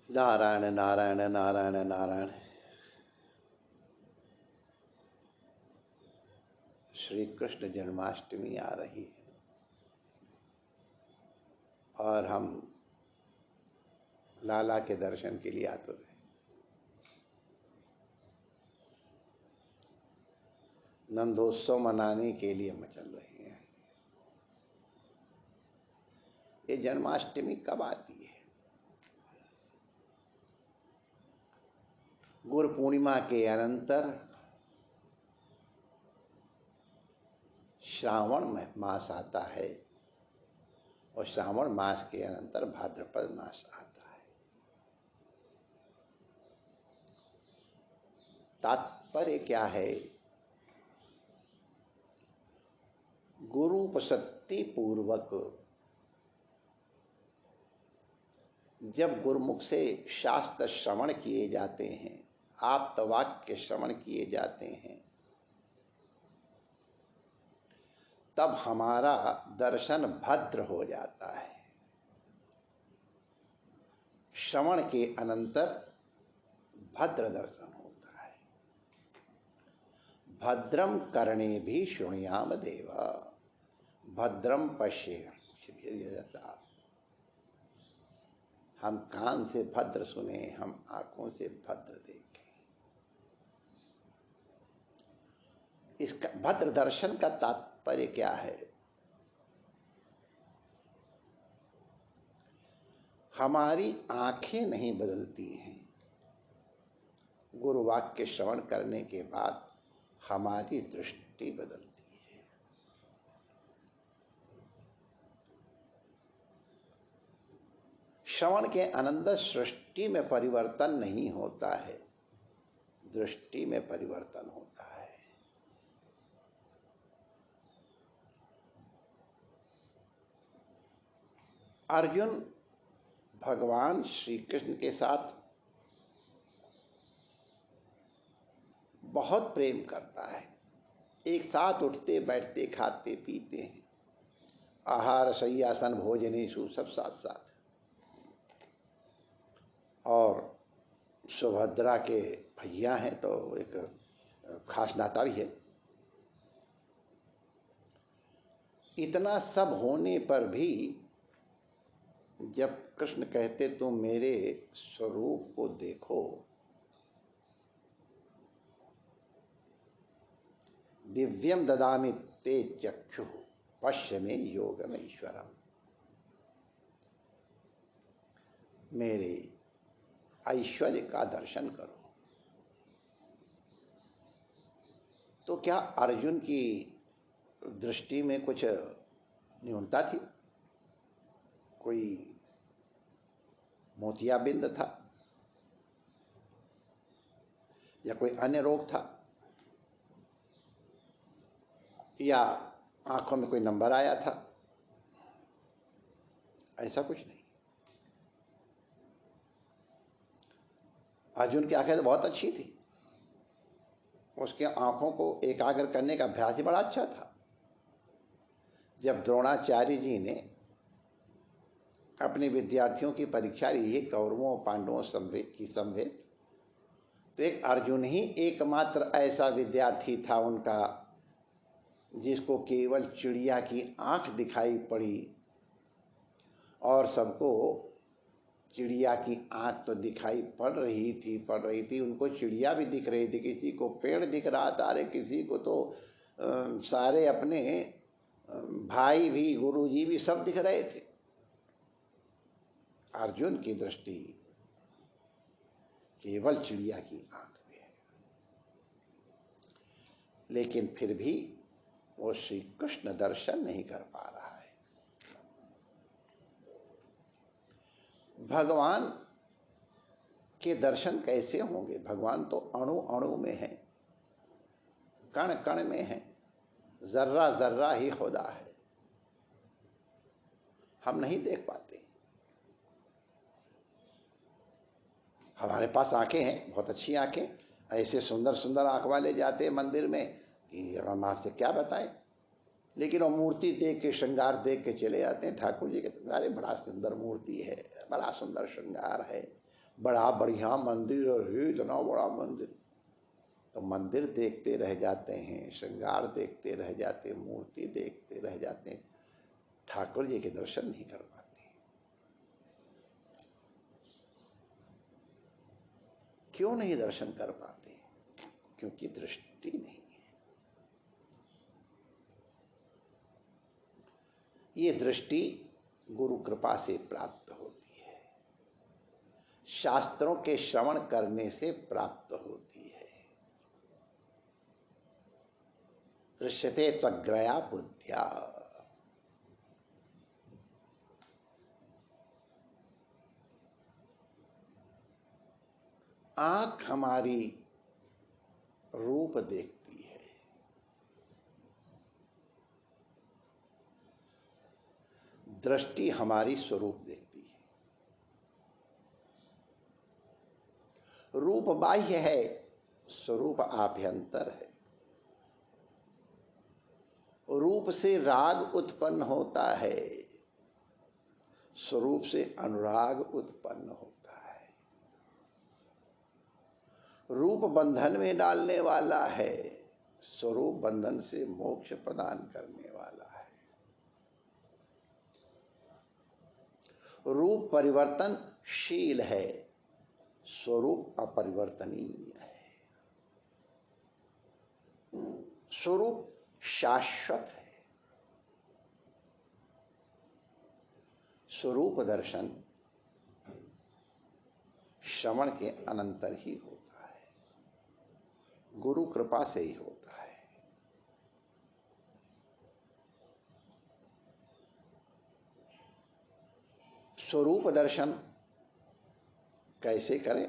नारायण नारायण नारायण नारायण। श्री कृष्ण जन्माष्टमी आ रही है और हम लाला के दर्शन के लिए आतुर हैं। नंदोत्सव मनाने के लिए हम चल रहे हैं। ये जन्माष्टमी कब आती है? गुरु पूर्णिमा के अनंतर श्रावण मास आता है और श्रावण मास के अनंतर भाद्रपद मास आता है। तात्पर्य क्या है? गुरु उपसक्ति पूर्वक जब गुरुमुख से शास्त्र श्रवण किए जाते हैं, आप्त वाक्य श्रवण किए जाते हैं, तब हमारा दर्शन भद्र हो जाता है। श्रवण के अनंतर भद्र दर्शन होता है। भद्रम कर्णे भी शृणुयाम देव, भद्रम पश्येम। हम कान से भद्र सुने, हम आंखों से भद्र देखें। इसका भद्र दर्शन का तात्पर्य क्या है? हमारी आंखें नहीं बदलती हैं। गुरु वाक्य श्रवण करने के बाद हमारी दृष्टि बदलती है। श्रवण के अनंतर सृष्टि में परिवर्तन नहीं होता है, दृष्टि में परिवर्तन होता है। अर्जुन भगवान श्री कृष्ण के साथ बहुत प्रेम करता है। एक साथ उठते बैठते खाते पीते हैं, आहार शय्यासन भोजनेषु, सब साथ साथ। और सुभद्रा के भैया हैं तो एक खास नाता भी है। इतना सब होने पर भी जब कृष्ण कहते तुम मेरे स्वरूप को देखो, दिव्यम ददामि ते चक्षु पश्य मे योगम ईश्वरम, मेरे ऐश्वर्य का दर्शन करो। तो क्या अर्जुन की दृष्टि में कुछ न्यूनता थी? कोई मोतियाबिंद था या कोई अन्य रोग था या आंखों में कोई नंबर आया था? ऐसा कुछ नहीं। अर्जुन की आंखें तो बहुत अच्छी थी, उसके आंखों को एकाग्र करने का अभ्यास ही बड़ा अच्छा था। जब द्रोणाचार्य जी ने अपने विद्यार्थियों की परीक्षा ली है कौरवों पांडवों की संवेद, तो एक अर्जुन ही एकमात्र ऐसा विद्यार्थी था उनका जिसको केवल चिड़िया की आंख दिखाई पड़ी। और सबको चिड़िया की आंख तो दिखाई पड़ रही थी, उनको चिड़िया भी दिख रही थी, किसी को पेड़ दिख रहा था, अरे किसी को तो सारे अपने भाई भी, गुरुजी भी सब दिख रहे थे। अर्जुन की दृष्टि केवल चिड़िया की आंख में है, लेकिन फिर भी वो श्री कृष्ण दर्शन नहीं कर पा रहा है। भगवान के दर्शन कैसे होंगे? भगवान तो अणु अणु में है, कण कण में है, जर्रा जर्रा ही खुदा है। हम नहीं देख पाते। हमारे पास आंखें हैं, बहुत अच्छी आंखें, ऐसे सुंदर सुंदर आंख वाले जाते हैं मंदिर में कि हम आपसे क्या बताएं। लेकिन वो मूर्ति देख के, श्रृंगार देख के चले जाते हैं। ठाकुर जी के अरे बड़ा सुंदर मूर्ति है, बड़ा सुंदर श्रृंगार है, बड़ा बढ़िया मंदिर, अरे इतना बड़ा मंदिर। तो मंदिर देखते रह जाते हैं, श्रृंगार देखते रह जाते, मूर्ति देखते रह जाते हैं, ठाकुर जी के दर्शन नहीं कर पाते। क्यों नहीं दर्शन कर पाते? क्योंकि दृष्टि नहीं है। ये दृष्टि गुरु कृपा से प्राप्त होती है, शास्त्रों के श्रवण करने से प्राप्त होती है। दृश्यते त्वग्रया बुद्ध्या। आंख हमारी रूप देखती है, दृष्टि हमारी स्वरूप देखती है। रूप बाह्य है, स्वरूप आभ्यंतर है। रूप से राग उत्पन्न होता है, स्वरूप से अनुराग उत्पन्न होता है। रूप बंधन में डालने वाला है, स्वरूप बंधन से मोक्ष प्रदान करने वाला है। रूप परिवर्तनशील है, स्वरूप अपरिवर्तनीय है। स्वरूप शाश्वत है। स्वरूप दर्शन श्रवण के अनंतर ही होता है, गुरु कृपा से ही होता है। स्वरूप दर्शन कैसे करें?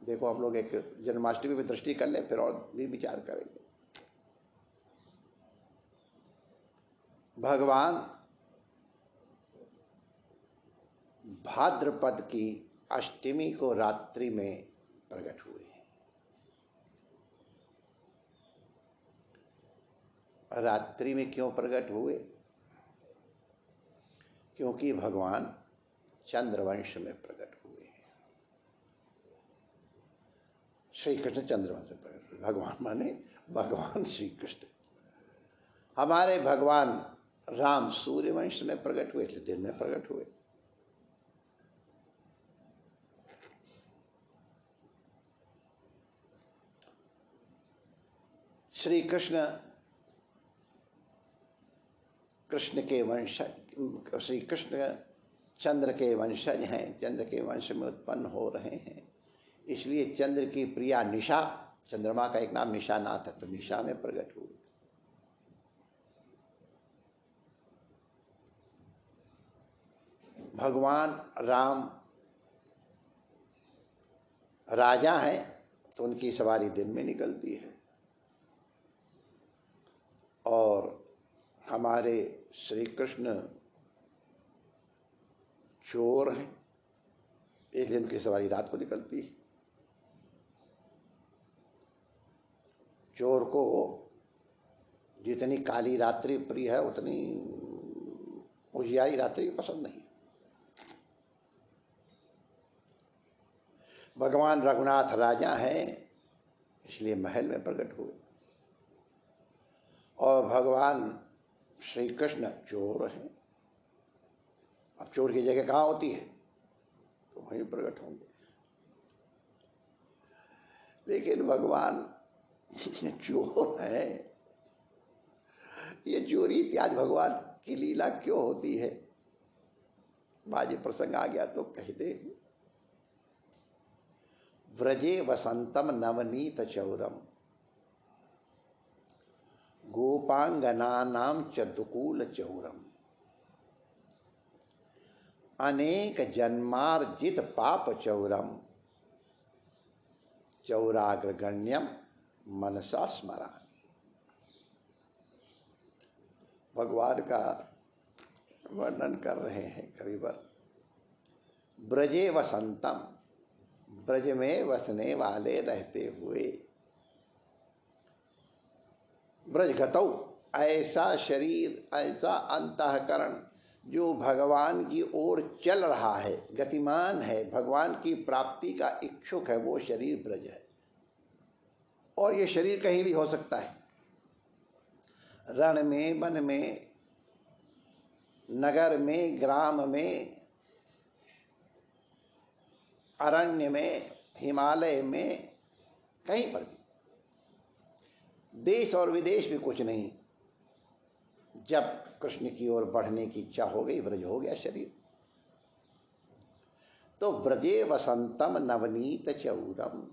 देखो, हम लोग एक जन्माष्टमी पे दृष्टि कर लें, फिर और भी विचार करेंगे। भगवान भाद्रपद की अष्टमी को रात्रि में प्रकट हुए हैं। रात्रि में क्यों प्रकट हुए? क्योंकि भगवान चंद्रवंश में प्रकट हुए हैं। श्री कृष्ण चंद्रवंश में प्रकट हुए। भगवान माने भगवान श्री कृष्ण। हमारे भगवान राम सूर्यवंश में प्रकट हुए, इसलिए दिन में प्रकट हुए। श्री कृष्ण कृष्ण के वंशज, श्री कृष्ण चंद्र के वंशज हैं, चंद्र के वंश में उत्पन्न हो रहे हैं। इसलिए चंद्र की प्रिया निशा, चंद्रमा का एक नाम निशानाथ है, तो निशा में प्रकट हुए। भगवान राम राजा हैं, तो उनकी सवारी दिन में निकलती है। और हमारे श्री कृष्ण चोर हैं, इसलिए उनकी सवारी रात को निकलती है। चोर को जितनी काली रात्रि प्रिय है, उतनी उजियारी रात्रि पसंद नहीं। भगवान रघुनाथ राजा हैं, इसलिए महल में प्रकट हुए। और भगवान श्री कृष्ण चोर हैं। अब चोर की जगह कहाँ होती है? तो वहीं प्रकट होंगे। लेकिन भगवान चोर है, ये चोरी इत्यादि भगवान की लीला क्यों होती है? बाजे प्रसंग आ गया तो कहते हैं, व्रजे वसंतम नवनीत चौरम गोपांगनानां च दुकूल चौरम अनेक जन्मार्जित पाप चौरम चौराग्रगण्यम मनसा स्मरामि। भगवान का वर्णन कर रहे हैं कविवर। ब्रजे वसंतम, ब्रज में वसने वाले रहते हुए, ब्रजगतौ, ऐसा शरीर, ऐसा अंतःकरण जो भगवान की ओर चल रहा है, गतिमान है, भगवान की प्राप्ति का इच्छुक है, वो शरीर ब्रज है। और ये शरीर कहीं भी हो सकता है, रण में, वन में, नगर में, ग्राम में, अरण्य में, हिमालय में, कहीं पर भी। देश और विदेश भी कुछ नहीं। जब कृष्ण की ओर बढ़ने की इच्छा हो गई, ब्रज हो गया शरीर। तो ब्रजे वसंतम नवनीत चौरम।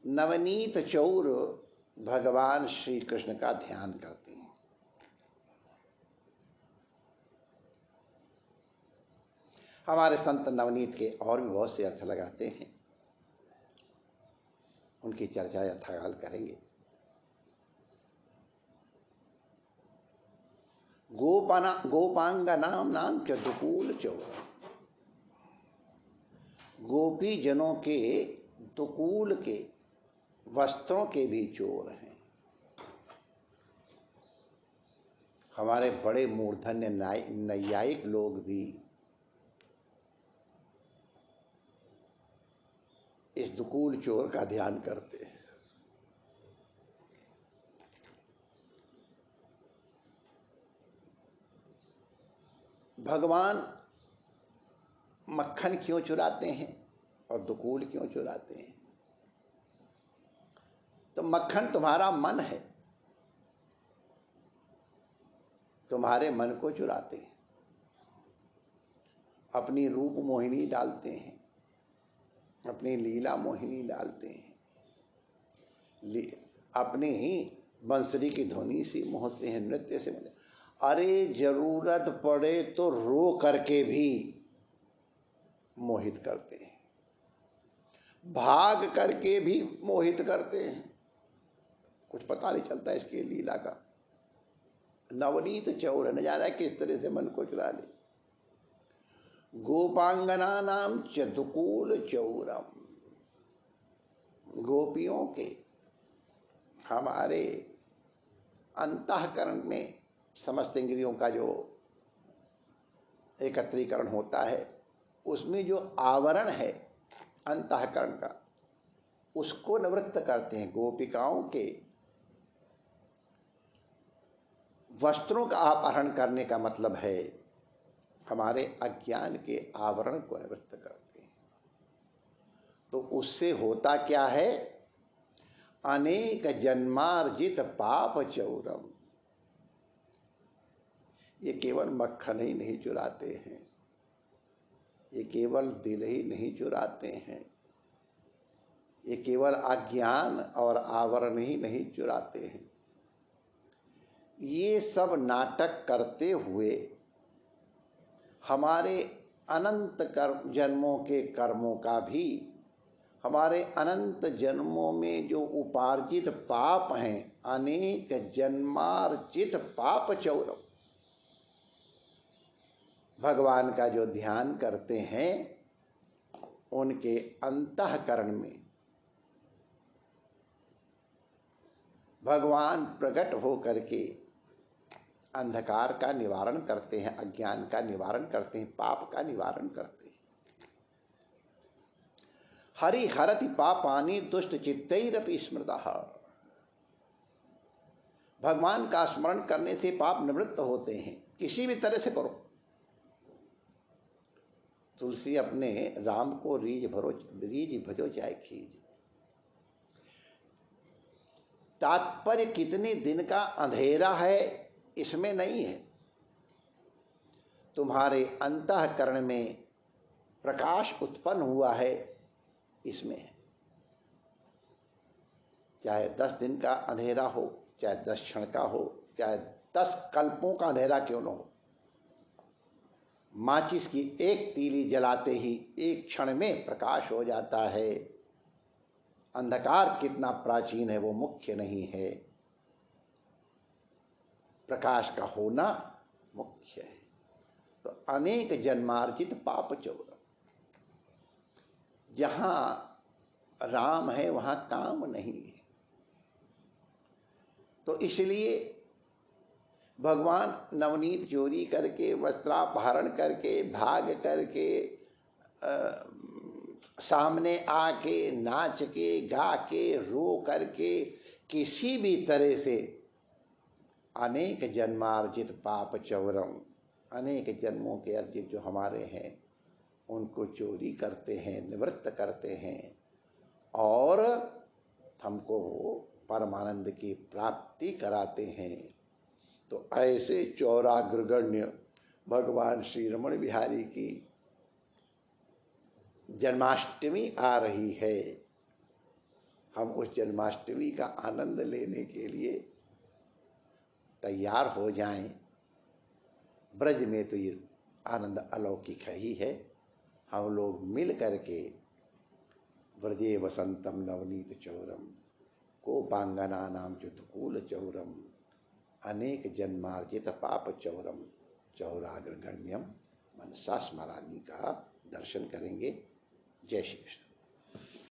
नवनीत चौर भगवान श्री कृष्ण का ध्यान करते हैं। हमारे संत नवनीत के और भी बहुत से अर्थ लगाते हैं, उनकी चर्चा यथाकाल करेंगे। गोपांगनाम नाम च दुकूल चौर। गोपी जनों के दुकूल के वस्त्रों के भी चोर हैं। हमारे बड़े मूर्धन्य नैयायिक लोग भी इस दुकूल चोर का ध्यान करते हैं। भगवान मक्खन क्यों चुराते हैं और दुकूल क्यों चुराते हैं? तो मक्खन तुम्हारा मन है, तुम्हारे मन को चुराते हैं, अपनी रूप मोहिनी डालते हैं, अपनी लीला मोहिनी डालते हैं, अपनी ही बंसरी की ध्वनि से मोह से है, नृत्य से मिले। अरे जरूरत पड़े तो रो करके भी मोहित करते हैं, भाग करके भी मोहित करते हैं। कुछ पता नहीं चलता इसके लीला का। नवनीत चौर, न जाना किस तरह से मन को चुरा ले। गोपांगना नाम च दुकूल चौरम। गोपियों के हमारे अंतःकरण में समस्त इंद्रियों का जो एकत्रीकरण होता है, उसमें जो आवरण है अंतःकरण का, उसको निवृत्त करते हैं। गोपिकाओं के वस्त्रों का अपहरण करने का मतलब है हमारे अज्ञान के आवरण को निवृत्त करते हैं। तो उससे होता क्या है? अनेक जन्मार्जित पाप चौरम। ये केवल मक्खन ही नहीं चुराते हैं, ये केवल दिल ही नहीं चुराते हैं, ये केवल अज्ञान और आवरण ही नहीं चुराते हैं। ये सब नाटक करते हुए हमारे अनंत जन्मों के कर्मों का भी, हमारे अनंत जन्मों में जो उपार्जित पाप हैं, अनेक जन्मार्जित पाप चौरम, भगवान का जो ध्यान करते हैं, उनके अंतःकरण में भगवान प्रकट हो करके अंधकार का निवारण करते हैं, अज्ञान का निवारण करते हैं, पाप का निवारण करते हैं। हरि हरति पापानि दुष्ट चित्तैरपि स्मृतः। भगवान का स्मरण करने से पाप निवृत्त होते हैं, किसी भी तरह से करो। तुलसी अपने राम को रीझ भजो चाहे खींच। तात्पर्य कितने दिन का अंधेरा है इसमें नहीं है, तुम्हारे अंतःकरण में प्रकाश उत्पन्न हुआ है इसमें है। चाहे 10 दिन का अंधेरा हो, चाहे 10 क्षण का हो, चाहे 10 कल्पों का अंधेरा क्यों न हो, माचिस की एक तीली जलाते ही एक क्षण में प्रकाश हो जाता है। अंधकार कितना प्राचीन है वो मुख्य नहीं है, प्रकाश का होना मुख्य है। तो अनेक जन्मार्जित पाप चौर। जहाँ राम है वहाँ काम नहीं है। तो इसलिए भगवान नवनीत चोरी करके, वस्त्रापहरण करके, भाग करके, सामने आके, नाच के, गा के, रो करके, किसी भी तरह से अनेक जन्मार्जित पाप चौरम, अनेक जन्मों के अर्जित जो हमारे हैं उनको चोरी करते हैं, निवृत्त करते हैं और हमको परमानंद की प्राप्ति कराते हैं। तो ऐसे चौराग्रगण्य भगवान श्री रमण बिहारी की जन्माष्टमी आ रही है। हम उस जन्माष्टमी का आनंद लेने के लिए तैयार हो जाएं। ब्रज में तो ये आनंद अलौकिक ही है। हम लोग मिल करके व्रजे वसंतम नवनीत चौरम कोपांगना नाम चुतकूल चौरम अनेक जन्मार्जित पाप चौरम चौराग्रगण्यम मनसा स्मरानी का दर्शन करेंगे। जय श्री कृष्ण।